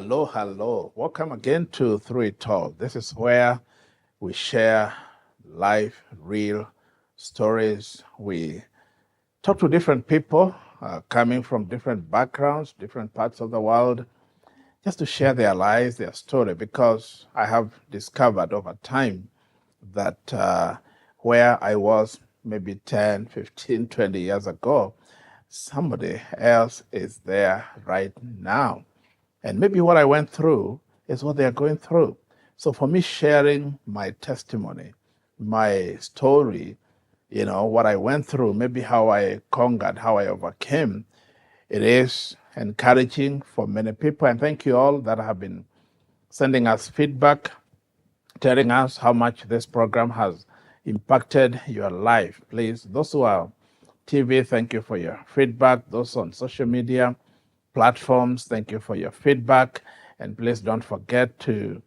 Hello, hello. Welcome again to Through It All. This is where we share life, real stories. We talk to different people coming from different backgrounds, different parts of the world, just to share their lives, their story, because I have discovered over time that where I was maybe 10, 15, 20 years ago, somebody else is there right now. And maybe what I went through is what they're going through. So for me, sharing my testimony, my story, what I went through, maybe how I conquered, how I overcame, it is encouraging for many people. And thank you all that have been sending us feedback, telling us how much this program has impacted your life. Please, those who are TV, thank you for your feedback. Those on social media platforms, thank you for your feedback. And please don't forget to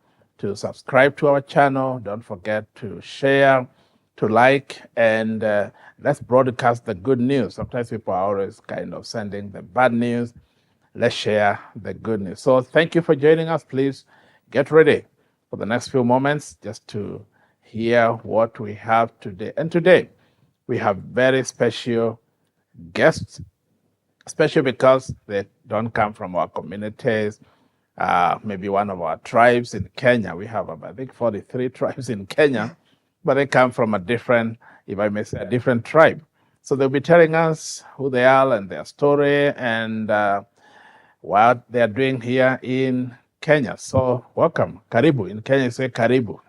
subscribe to our channel. Don't forget to share, to like, and let's broadcast the good news. Sometimes people are always kind of sending the bad news. Let's share the good news. So thank you for joining us. Please get ready for the next few moments just to hear what we have today. And today we have very special guests, especially because they don't come from our communities, maybe one of our tribes in Kenya. We have about, I think, 43 tribes in Kenya, but they come from a different, if I may say, a different tribe. So they'll be telling us who they are and their story and what they're doing here in Kenya. So welcome. Karibu. In Kenya, you say karibu.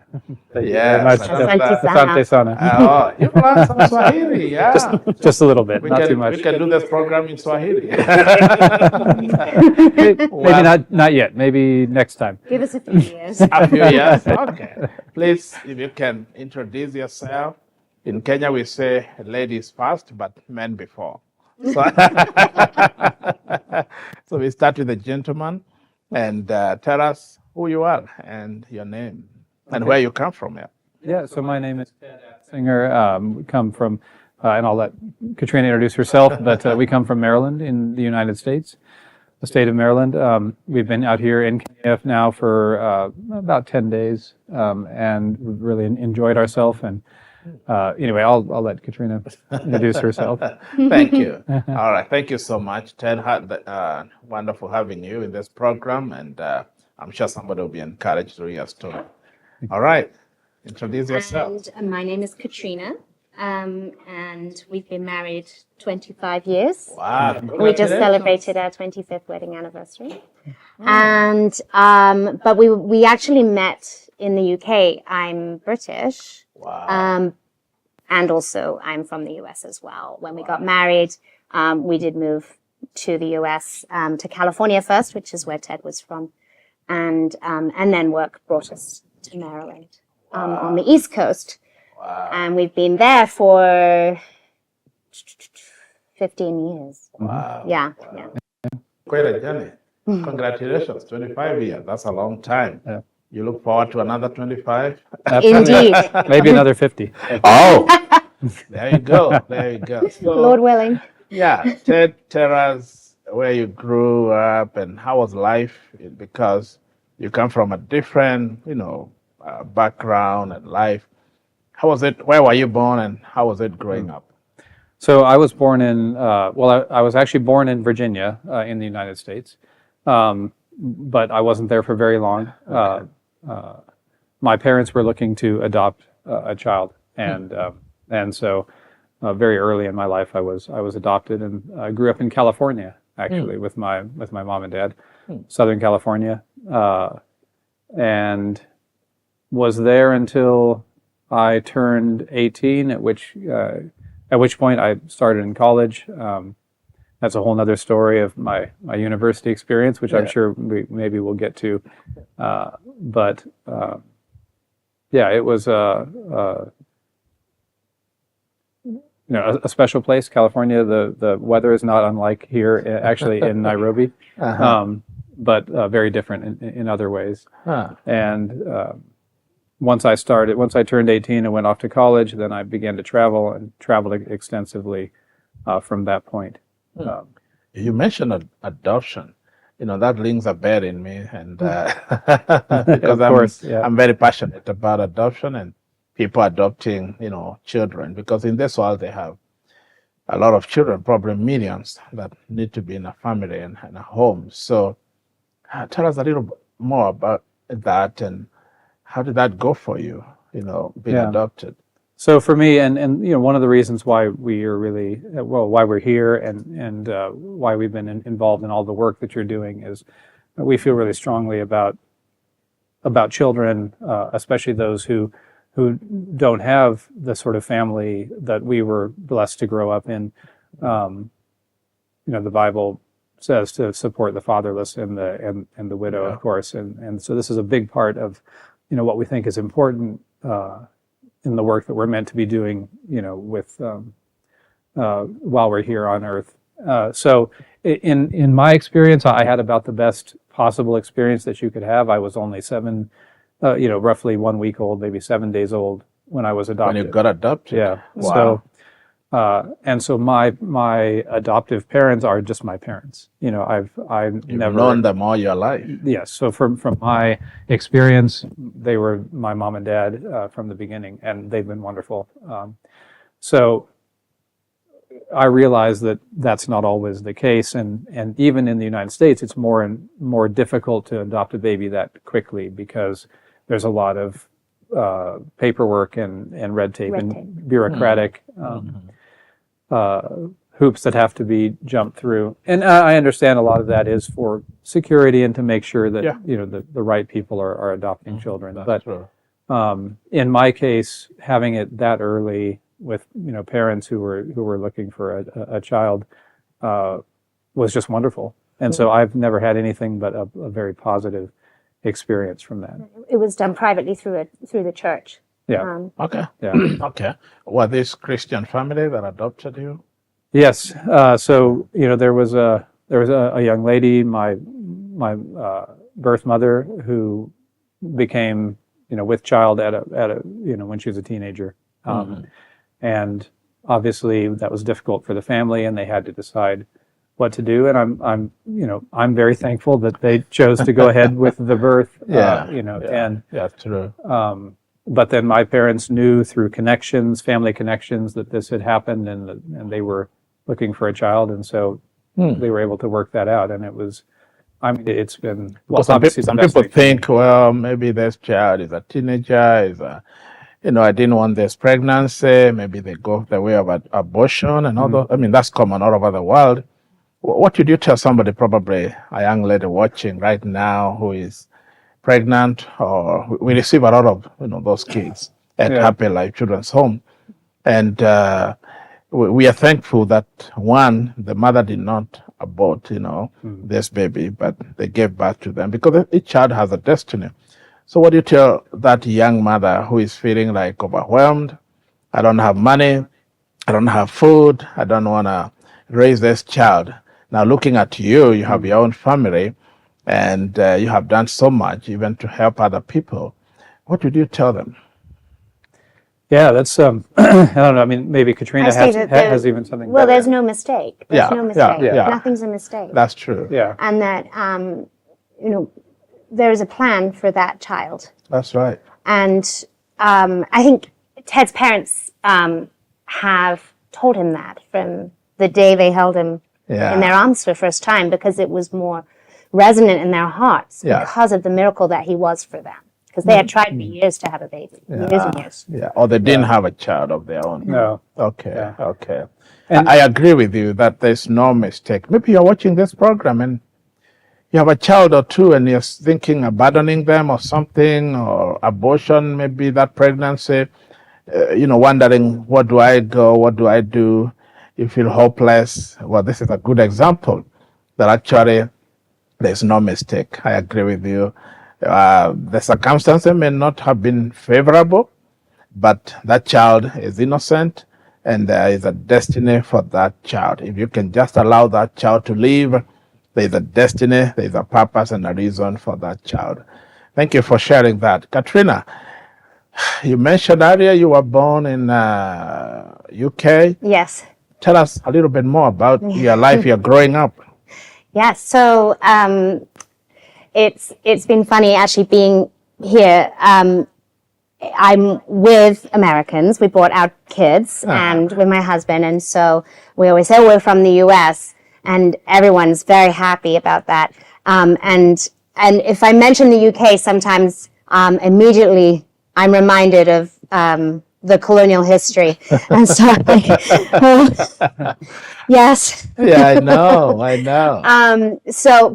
Thank you very much. Asante sana. Oh, you learn some Swahili, yeah. Just a little bit, not too much. We can do this program in Swahili. Maybe not yet. Maybe next time. Give us a few years. A few years, okay. Please, if you can introduce yourself. In Kenya, we say ladies first, but men before. So, so we start with the gentleman, and tell us who you are and your name. And where you come from, yeah. Yeah, so my name is Atsinger. We come from, and I'll let Katrina introduce herself, but we come from Maryland in the United States, the state of Maryland. We've been out here in Kenya now for about 10 days, and we've really enjoyed ourselves. And anyway, I'll let Katrina introduce herself. Thank you. All right, thank you so much, Ted. Wonderful having you in this program, and I'm sure somebody will be encouraged through your story. All right, introduce yourself. And my name is Katrina, and we've been married 25 years. Wow. We just celebrated our 25th wedding anniversary. And but we actually met in the UK. I'm British. Wow. And also I'm from the US as well. When we got married, we did move to the US, to California first, which is where Ted was from. And then work brought us to Maryland, on the East Coast. Wow. And we've been there for 15 years. Wow. Yeah. Wow. Yeah. Quite a journey. Congratulations, 25 years. That's a long time. Yeah. You look forward to another 25? Indeed. Maybe another 50. Oh, there you go. There you go. So, Lord willing. yeah, tell us where you grew up and how was life, because you come from a different, background and life. How was it? Where were you born, and how was it growing up? So I was born in, I was actually born in Virginia in the United States, but I wasn't there for very long. Okay. My parents were looking to adopt a child, and so very early in my life I was adopted, and I grew up in California actually with my mom and dad, Southern California, and was there until I turned 18, at which point I started in college. That's a whole nother story of my university experience, which I'm sure maybe we'll get to. But it was a special place. California, the weather is not unlike here, actually in Nairobi, but very different in other ways. And once I turned 18 and went off to college, then I began to travel and traveled extensively from that point. You mentioned adoption. that rings a bell in me, and Of because course, yeah. I'm very passionate about adoption and people adopting, children, because in this world they have a lot of children, probably millions, that need to be in a family and a home. So tell us a little more about that, and how did that go for you, being Yeah. adopted? So for me, and one of the reasons why we are really why we're here, and why we've been involved in all the work that you're doing, is we feel really strongly about children, especially those who don't have the sort of family that we were blessed to grow up in. The Bible says to support the fatherless and the widow, Yeah. of course, and so this is a big part of what we think is important in the work that we're meant to be doing, with while we're here on earth. So in my experience, I had about the best possible experience that you could have. I was only roughly 1 week old, maybe 7 days old when I was adopted. When you got adopted? Yeah. Wow. So my adoptive parents are just my parents. I've You've never known them all your life. Yes. So from my experience, they were my mom and dad from the beginning, and they've been wonderful. So I realize that that's not always the case, and even in the United States, it's more and more difficult to adopt a baby that quickly, because there's a lot of paperwork and red tape and bureaucratic hoops that have to be jumped through. And I understand a lot of that is for security and to make sure that the right people are adopting children. That's true. In my case, having it that early with parents who were looking for a child was just wonderful. And so I've never had anything but a very positive experience from that. It was done privately through the church. Yeah. Okay. Yeah. Okay. Were this Christian family that adopted you? Yes. So there was a young lady, my birth mother, who became with child at a when she was a teenager, and obviously that was difficult for the family, and they had to decide what to do. And I'm very thankful that they chose to go ahead with the birth. And that's true. But then my parents knew through family connections, that this had happened, and they were looking for a child, and so they were able to work that out. And it was, it's been, well, some obviously people think, well, maybe this child is a teenager, I didn't want this pregnancy. Maybe they go the way of abortion and all that. That's common all over the world. What would you tell somebody, probably a young lady watching right now who is pregnant, or we receive a lot of those kids at Happy Life Children's Home, and we are thankful that the mother did not abort this baby, but they gave birth to them, because each child has a destiny. So what do you tell that young mother who is feeling like overwhelmed? I don't have money, I don't have food, I don't want to raise this child. Now looking at you, you have your own family, and you have done so much even to help other people. What would you tell them? Yeah, that's I don't know. Maybe Katrina has even something. Well, there's no mistake. There's no mistake. Nothing's a mistake. That's true. Yeah. And that there's a plan for that child. That's right. And I think Ted's parents have told him that from the day they held him in their arms for the first time, because it was more resonant in their hearts because of the miracle that he was for them. Because they had tried for years to have a baby, years and years. Yeah, or they didn't have a child of their own. No. Okay, okay. And I agree with you that there's no mistake. Maybe you're watching this program and you have a child or two and you're thinking abandoning them or something, or abortion, maybe that pregnancy, wondering, what do I go, what do I do? You feel hopeless. Well, this is a good example that actually there's no mistake. I agree with you. The circumstances may not have been favorable, but that child is innocent, and there is a destiny for that child. If you can just allow that child to live, there is a destiny, there is a purpose and a reason for that child. Thank you for sharing that. Katrina, you mentioned earlier you were born in UK. Yes. Tell us a little bit more about your life, your growing up. Yes. So it's been funny actually being here. I'm with Americans. We brought our kids and with my husband, and so we always say, we're from the U.S., and everyone's very happy about that. And if I mention the UK, sometimes immediately I'm reminded of the colonial history, and so yes. Yeah, I know.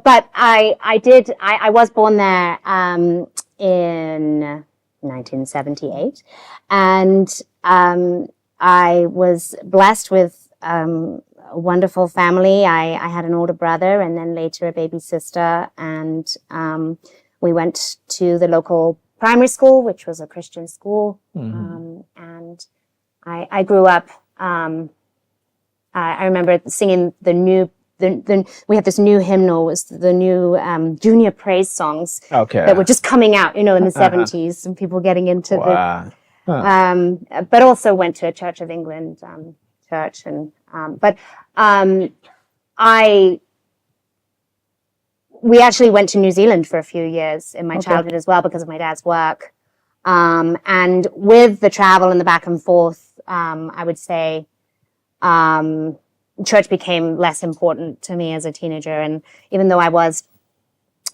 But I was born there in 1978, and I was blessed with a wonderful family. I had an older brother and then later a baby sister, and we went to the local primary school, which was a Christian school. And I grew up, I remember singing we have this new hymnal, was the new junior praise songs that were just coming out, in the 70s, and people getting into but also went to a Church of England church, and we actually went to New Zealand for a few years in my childhood as well because of my dad's work, and with the travel and the back and forth, I would say church became less important to me as a teenager. And even though I was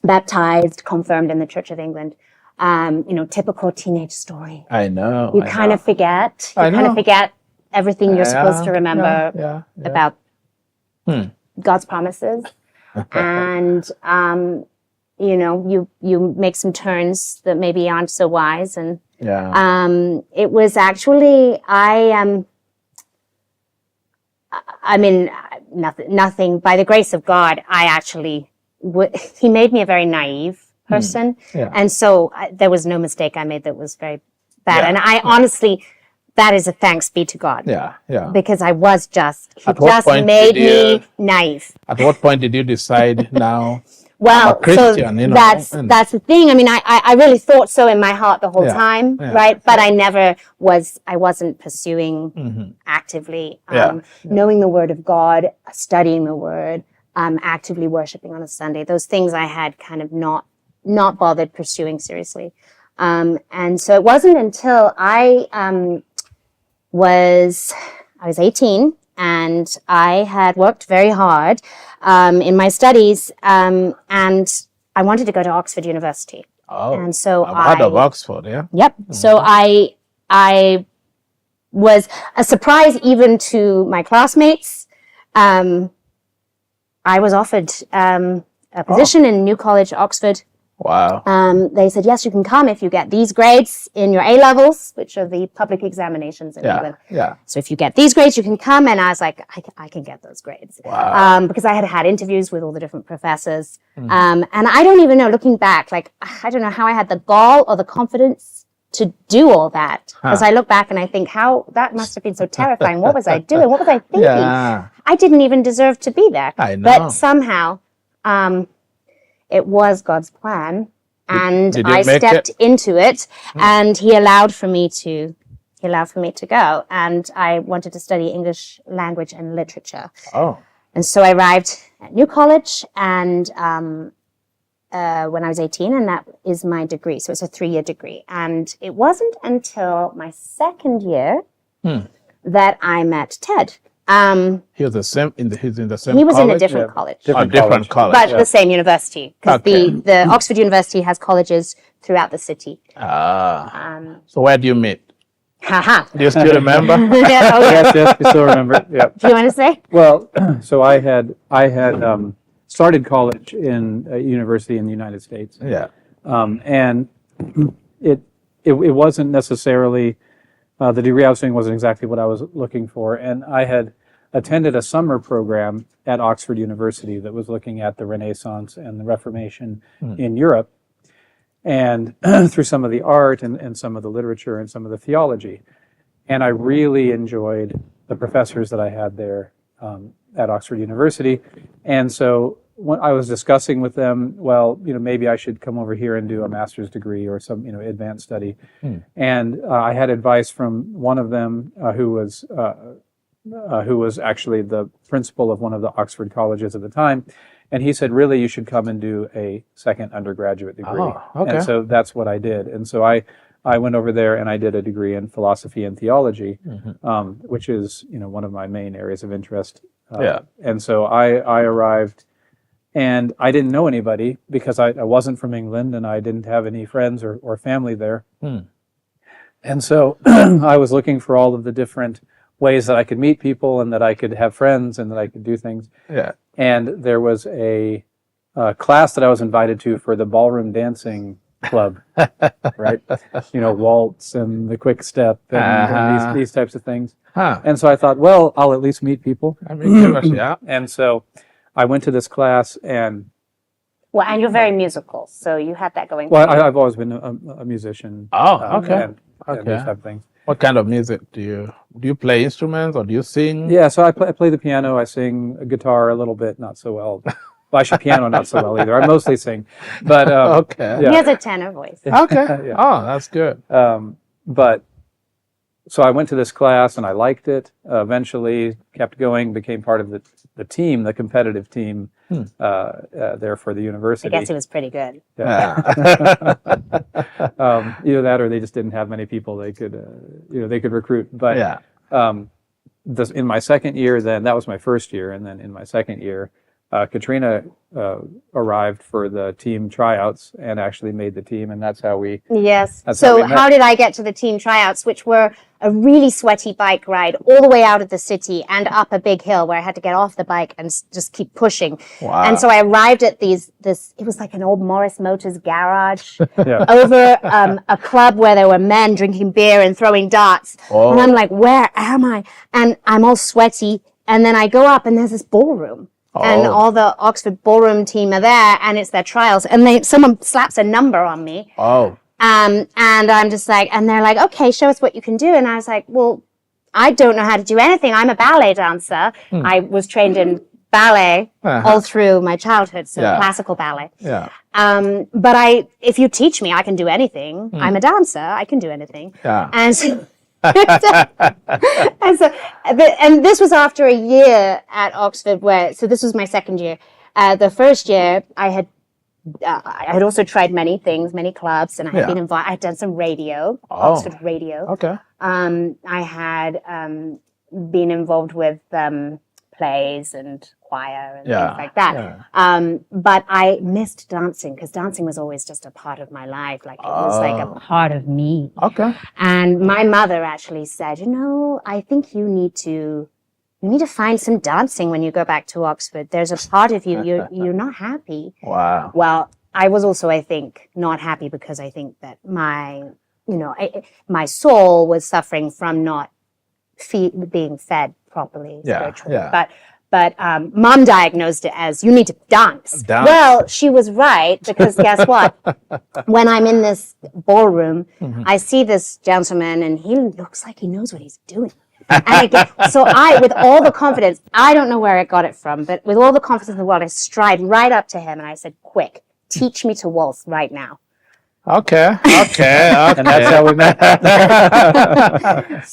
baptized, confirmed in the Church of England, typical teenage story. I know. You kind of forget. You kind of forget everything you're supposed to remember about God's promises. And, you make some turns that maybe aren't so wise. And it was actually, nothing. By the grace of God, I actually He made me a very naive person, and so there was no mistake I made that was very bad. And I honestly, that is a thanks be to God. Because I was He just made me naive. At what point did you decide now? Well, I'm a Christian, so that's the thing. I really thought so in my heart the whole time, right? But I wasn't pursuing actively, knowing the Word of God, studying the Word, actively worshiping on a Sunday. Those things I had kind of not bothered pursuing seriously. And so it wasn't until I was 18, and I had worked very hard in my studies, and I wanted to go to Oxford University. Oh, and so I've heard of Oxford, yeah. Yep. So I was a surprise even to my classmates. I was offered a position in New College, Oxford. Wow. They said, yes, you can come if you get these grades in your A-levels, which are the public examinations in England. So if you get these grades, you can come. And I was like, I can get those grades. Wow. Because I had interviews with all the different professors. And I don't even know, looking back, I don't know how I had the gall or the confidence to do all that. Because I look back and I think, how that must have been so terrifying. What was I doing? What was I thinking? I didn't even deserve to be there. I know. But somehow, it was God's plan, and I stepped into it, and He allowed for me to go. And I wanted to study English language and literature. Oh. And so I arrived at New College, and when I was 18, and that is my degree. So it's a 3-year degree. And it wasn't until my second year that I met Ted. He was the same in the same. He was college? in a different college. Different college. But the same university, because the Oxford University has colleges throughout the city. So where do you meet? Haha. Do you still remember? Yes, we still remember. Yeah. Do you want to say? Well, so I had started college in a university in the United States. Yeah. And it wasn't necessarily the degree I was doing wasn't exactly what I was looking for, and I had attended a summer program at Oxford University that was looking at the Renaissance and the Reformation in Europe, and through some of the art and some of the literature and some of the theology. And I really enjoyed the professors that I had there at Oxford University. And so when I was discussing with them, well, maybe I should come over here and do a master's degree or some, advanced study. And I had advice from one of them who was actually the principal of one of the Oxford colleges at the time. And he said, really, you should come and do a second undergraduate degree. Oh, okay. And so that's what I did. And so I went over there and I did a degree in philosophy and theology, which is, one of my main areas of interest. And so I arrived, and I didn't know anybody because I wasn't from England and I didn't have any friends or family there. And so I was looking for all of the different ways that I could meet people and that I could have friends and that I could do things. And there was a class that I was invited to for the ballroom dancing club, right? Waltz and the quick step and these types of things. And so I thought, well, I'll at least meet people. And so I went to this class and... Well, and you're very musical, so you had that going. Well, I've always been a musician. And these type of things. What kind of music do you play instruments or do you sing? Yeah, so I play the piano, I sing guitar a little bit, not so well. Well, actually, piano not so well either. I mostly sing, but He has a tenor voice. Okay. Oh, that's good. But so I went to this class and I liked it. Eventually, kept going, became part of the team, the competitive team there for the university. I guess it was pretty good. Either that, or they just didn't have many people they could recruit. But in my second year, then that was my first year, and then in my second year, Katrina arrived for the team tryouts and actually made the team, and that's how we... Yes. So how did I get to the team tryouts, which were a really sweaty bike ride all the way out of the city and up a big hill where I had to get off the bike and just keep pushing. Wow. And so I arrived at it was like an old Morris Motors garage over a club where there were men drinking beer and throwing darts. And I'm like, where am I? And I'm all sweaty. And then I go up and there's this ballroom. And all the Oxford ballroom team are there, and it's their trials. And someone slaps a number on me. And I'm just like, and they're like, okay, show us what you can do. And I was like, well, I don't know how to do anything. I'm a ballet dancer. I was trained in ballet all through my childhood, so classical ballet. But if you teach me, I can do anything. I'm a dancer. I can do anything. And so... and this was after a year at Oxford so this was my second year. The first year I had also tried many things, many clubs, and I had been invited. I had done some radio, Oxford radio. I had been involved with plays and choir and things like that. But I missed dancing because dancing was always just a part of my life. Like it was like a part of me. And my mother actually said, I think you need to find some dancing when you go back to Oxford. There's a part of you, you're not happy. Well, I was also, I think, not happy because I think that my soul was suffering from not being fed properly spiritually. But mom diagnosed it as, you need to dance. Well, she was right, because guess what? When I'm in this ballroom, I see this gentleman and he looks like he knows what he's doing. And again, so with all the confidence, I don't know where I got it from, but with all the confidence in the world, I stride right up to him and I said, quick, teach me to waltz right now. Okay. And that's how we met.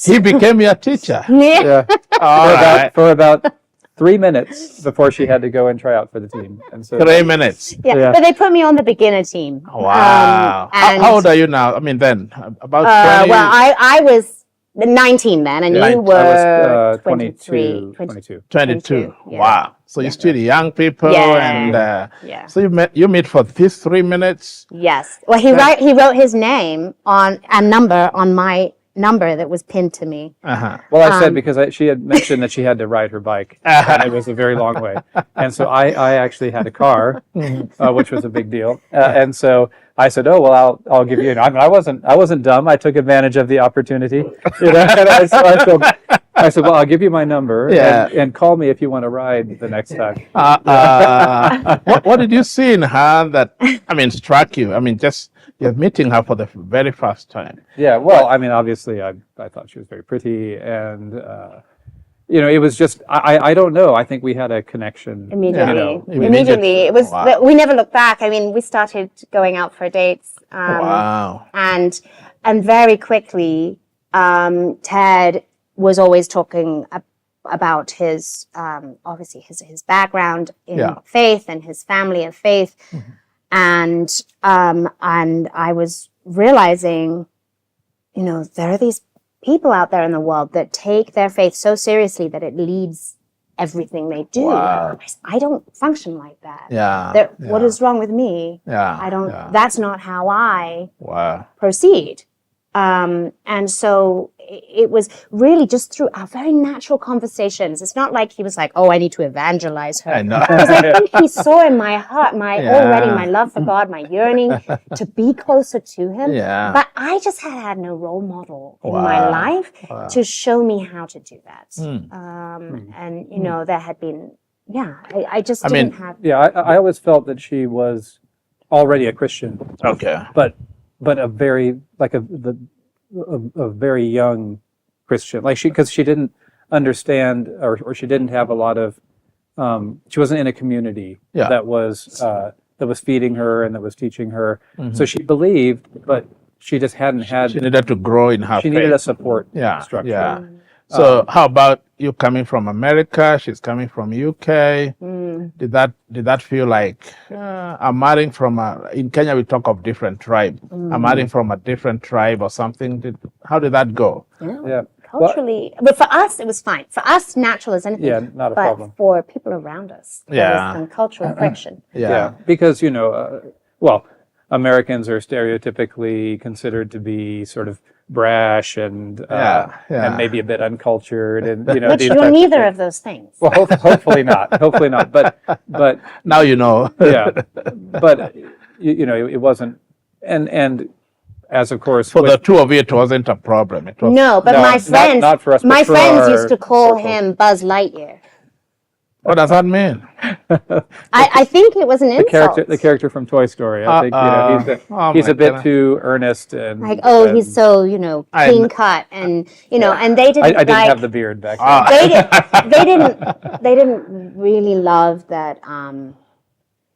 He became your teacher. For about 3 minutes before she had to go and try out for the team. And so 3 minutes. But they put me on the beginner team. Wow. How old are you now? I mean, then about 20? Well, I was 19 then, and you were 22. 22. Wow. So you're still young people, and so you meet for these 3 minutes. Yes. Well, he wrote his name on a number on my number that was pinned to me. Well, I said because she had mentioned that she had to ride her bike, and it was a very long way, and so I actually had a car, which was a big deal, and so I said, "Oh well, I'll give you." I wasn't dumb. I took advantage of the opportunity. And I said, "Well, I'll give you my number, and call me if you want to ride the next time." What did you see in her that struck you? Just you're meeting her for the very first time. Yeah, well, obviously, I thought she was very pretty, and it was just I don't know. I think we had a connection immediately. Immediately, it was. Wow. We never looked back. We started going out for dates. And very quickly, Ted was always talking about his obviously his background in Yeah. faith and his family of faith, and I was realizing, you know, there are these people out there in the world that take their faith so seriously that it leads everything they do. Wow. I don't function like that. Yeah. What is wrong with me? Yeah. I don't. Yeah. That's not how I Wow. proceed. And so it was really just through our very natural conversations. It's not like he was like, "Oh, I need to evangelize her." I know. Because I think he saw in my heart already Yeah. my love for God, my yearning to be closer to Him. Yeah. But I just had no role model in my Wow. life Wow. to show me how to do that. Mm. And you know, there had been, I just I mean, didn't have. Yeah, I always felt that she was already a Christian, Okay. but a very a very young Christian, like because she didn't understand or she didn't have a lot of she wasn't in a community Yeah. that was feeding her and that was teaching her. So she believed, but she just hadn't had. She needed to grow in her She faith. needed a support Yeah. structure. Yeah. So how about you coming from America? She's coming from UK. Did that feel like I'm adding from in Kenya we talk of different tribe. I'm adding from a different tribe or something. How did that go? Yeah. Culturally, but for us, it was fine. For us, natural as anything. Yeah, not a but problem. for people around us, there Yeah. was some cultural friction. Yeah, because well, Americans are stereotypically considered to be sort of brash and and maybe a bit uncultured, and Which these you're types neither of of those things. well, hopefully not. Hopefully not. But Now you know. yeah, but it wasn't, and as of course For the two of you, it wasn't a problem. It was No, but No, my not- friends, not for us, but my for friends our used to call circle. him Buzz Lightyear. What does that mean? I think it was an insult. the character from Toy Story. I think Oh he's my a bit goodness. too earnest and Like, oh, and he's so clean cut, and and they didn't. I didn't like, have the beard back then. they didn't really love that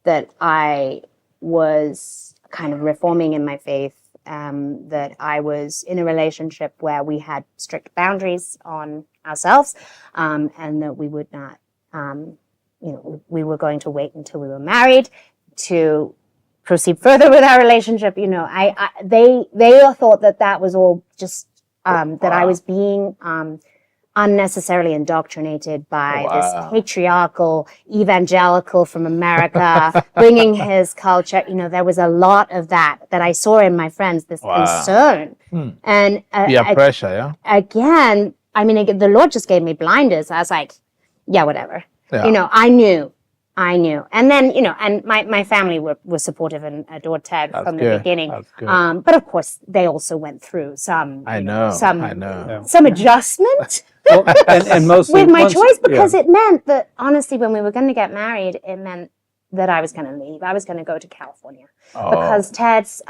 that I was kind of reforming in my faith, that I was in a relationship where we had strict boundaries on ourselves, and that we would not, we were going to wait until we were married to proceed further with our relationship. They all thought that was all just that I was being unnecessarily indoctrinated by this patriarchal evangelical from America bringing his culture. There was a lot of that I saw in my friends, this concern. And pressure, yeah? again, I mean, the Lord just gave me blinders. I was like, yeah, whatever. Yeah. I knew. And then, and my family were supportive and adored Ted from the good. beginning. That's good. But of course, they also went through some, I know. some adjustment Well, and mostly with my once- choice, because yeah. it meant that, honestly, when we were going to get married, it meant that I was going to leave. I was going to go to California because Ted's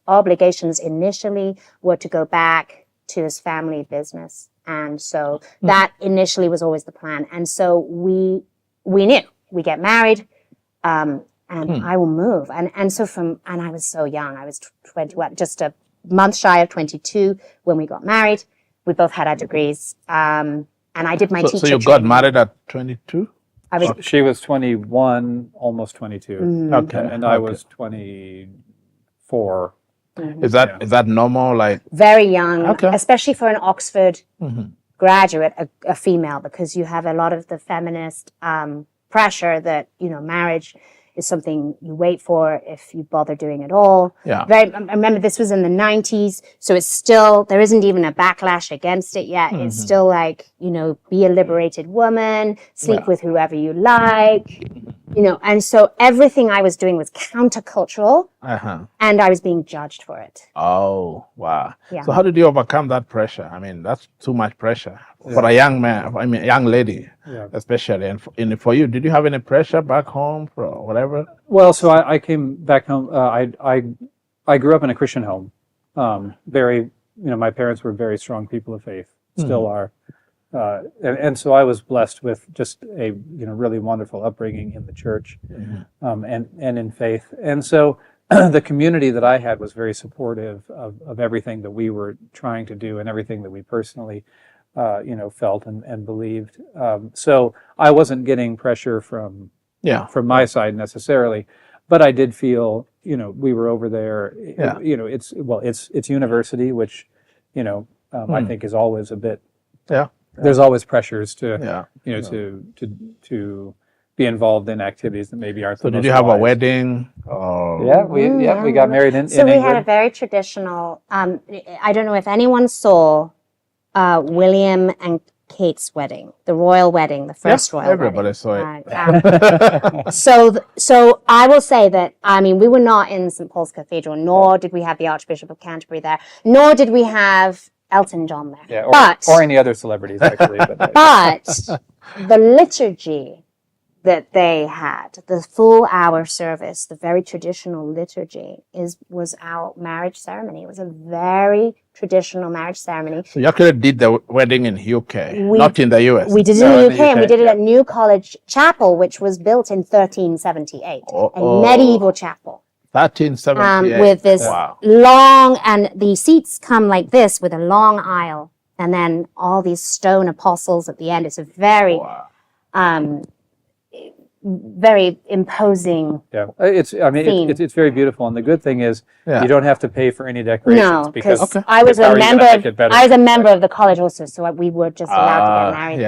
obligations initially were to go back to his family business. And so that initially was always the plan. And so we knew we get married, and I will move. And so and I was so young. I was 21, just a month shy of 22 when we got married. We both had our degrees. And I did my teacher So you got training. married at 22? I was She was 21, almost 22. Okay. And I was 24. Is that normal? Like, very young, Okay. especially for an Oxford graduate, a female, because you have a lot of the feminist pressure that, marriage is something you wait for if you bother doing it all. Yeah. I remember this was in the 90s, so it's still, there isn't even a backlash against it yet. It's still like, be a liberated woman, sleep with whoever you like, and so everything I was doing was countercultural, and I was being judged for it. Oh, wow. Yeah. So how did you overcome that pressure? I mean, that's too much pressure for a young man, young lady, especially. And for you, did you have any pressure back home for whatever? Well, so I came back home. I grew up in a Christian home. Very, my parents were very strong people of faith, still are. And so I was blessed with just a really wonderful upbringing in the church, and in faith. And so the community that I had was very supportive of everything that we were trying to do and everything that we personally felt and believed. So I wasn't getting pressure from my side necessarily, but I did feel, we were over there. It's university, which, I think is always a bit. Yeah. There's always pressures to, to be involved in activities that maybe aren't. So did you have a wedding? Yeah, we got married in So we England. had a very traditional. I don't know if anyone saw William and Kate's wedding, the royal wedding, the first royal everybody wedding. saw it. So I will say that, we were not in St. Paul's Cathedral, nor did we have the Archbishop of Canterbury there, nor did we have Elton John there. Yeah, or any other celebrities, actually. But the liturgy that they had, the full hour service, the very traditional liturgy, was our marriage ceremony. It was a very traditional marriage ceremony. So you actually did the wedding in UK, not in the US. We did it in the UK, and we did it at New College Chapel, which was built in 1378, a medieval chapel. 1378. With this long, and the seats come like this with a long aisle, and then all these stone apostles at the end. It's a very, very imposing. Yeah, it's very beautiful, and the good thing is you don't have to pay for any decorations. No, because I was a member. I was a member of the college also, so we were just allowed to get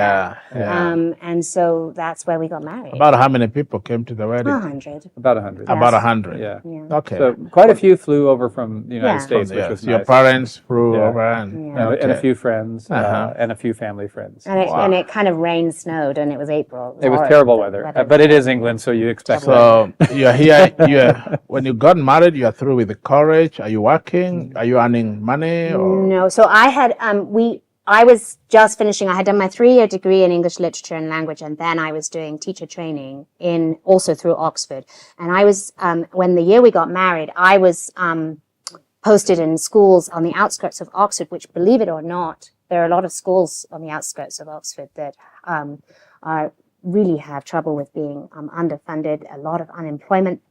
married. And so that's where we got married. About how many people came to the wedding? 100. About 100. About 100. Yeah. Okay. So quite a few flew over from the United States, which was your nice. parents flew over and a few friends and a few family friends. And it kind of rained, snowed, and it was April. It was terrible weather, but it is England, so you expect. So you're here. When you got married, you are through with the college. Are you working? Are you earning money? Or? No. So I had I was just finishing. I had done my 3-year degree in English literature and language, and then I was doing teacher training also through Oxford. And I was when the year we got married, I was posted in schools on the outskirts of Oxford, which, believe it or not, there are a lot of schools on the outskirts of Oxford that really have trouble with being underfunded, a lot of unemployment,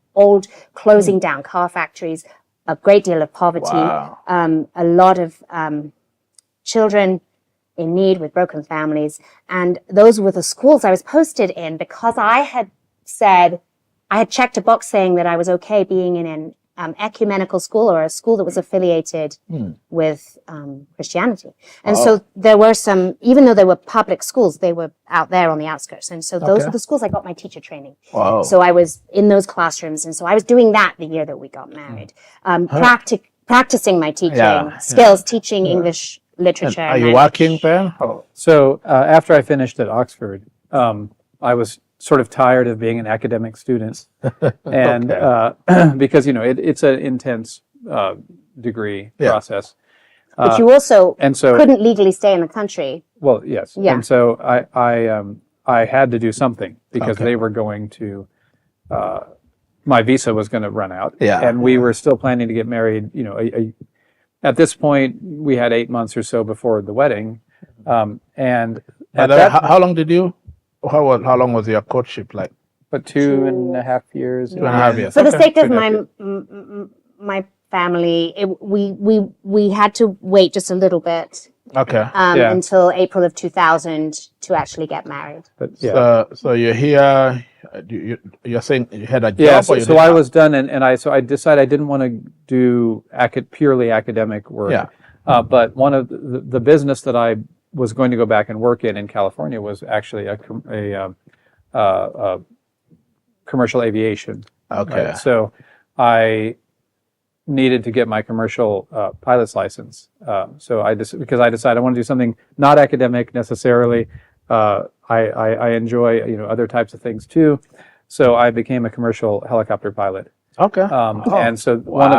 closing down car factories, a great deal of poverty, a lot of children in need with broken families. And those were the schools I was posted in because I had checked a box saying that I was okay being in an ecumenical school or a school that was affiliated with Christianity. And so there were some, even though they were public schools, they were out there on the outskirts. And so those were the schools I got my teacher training. Wow. So I was in those classrooms. And so I was doing that the year that we got married. Practicing my teaching skills, teaching English literature. And are you working there? So after I finished at Oxford, I was sort of tired of being an academic student, and because it's an intense degree process. But you also couldn't legally stay in the country. Well, yes, and so I had to do something because they were going to. My visa was going to run out, and we were still planning to get married. At this point, we had 8 months or so before the wedding, and how long did you? How long was your courtship like? But 2.5 years. 2.5 years. For the sake of my family, we had to wait just a little bit. Okay. Until April of 2000 to actually get married. But, so you're here. You're saying you had a job. Yeah. So I was done, and I decided I didn't want to do purely academic work. Yeah. But one of the business that I was going to go back and work in California was actually a commercial aviation. Okay. Right? So I needed to get my commercial pilot's license. So because I decided I want to do something not academic necessarily. I enjoy other types of things too. So I became a commercial helicopter pilot. Okay. And so one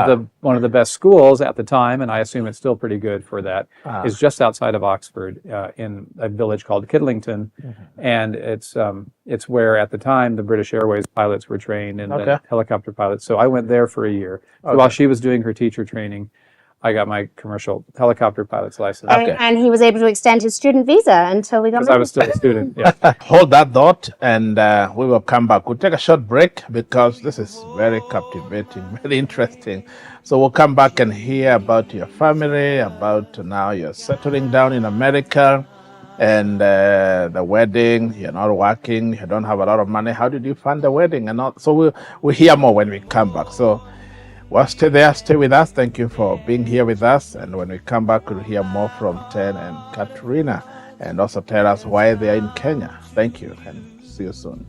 of the best schools at the time, and I assume it's still pretty good for that, is just outside of Oxford, in a village called Kidlington, and it's where at the time the British Airways pilots were trained and the helicopter pilots. So I went there for a year. So while she was doing her teacher training, I got my commercial helicopter pilot's license. And he was able to extend his student visa until we got married. Because I was still a student, yeah. Hold that thought, and we will come back. We'll take a short break because this is very captivating, very interesting. So we'll come back and hear about your family, about now you're settling down in America, And the wedding, you're not working, you don't have a lot of money. How did you fund the wedding? And all? So we'll hear more when we come back. So well, stay there, stay with us. Thank you for being here with us. And when we come back, we'll hear more from Ten and Katrina, and also tell us why they are in Kenya. Thank you, and see you soon.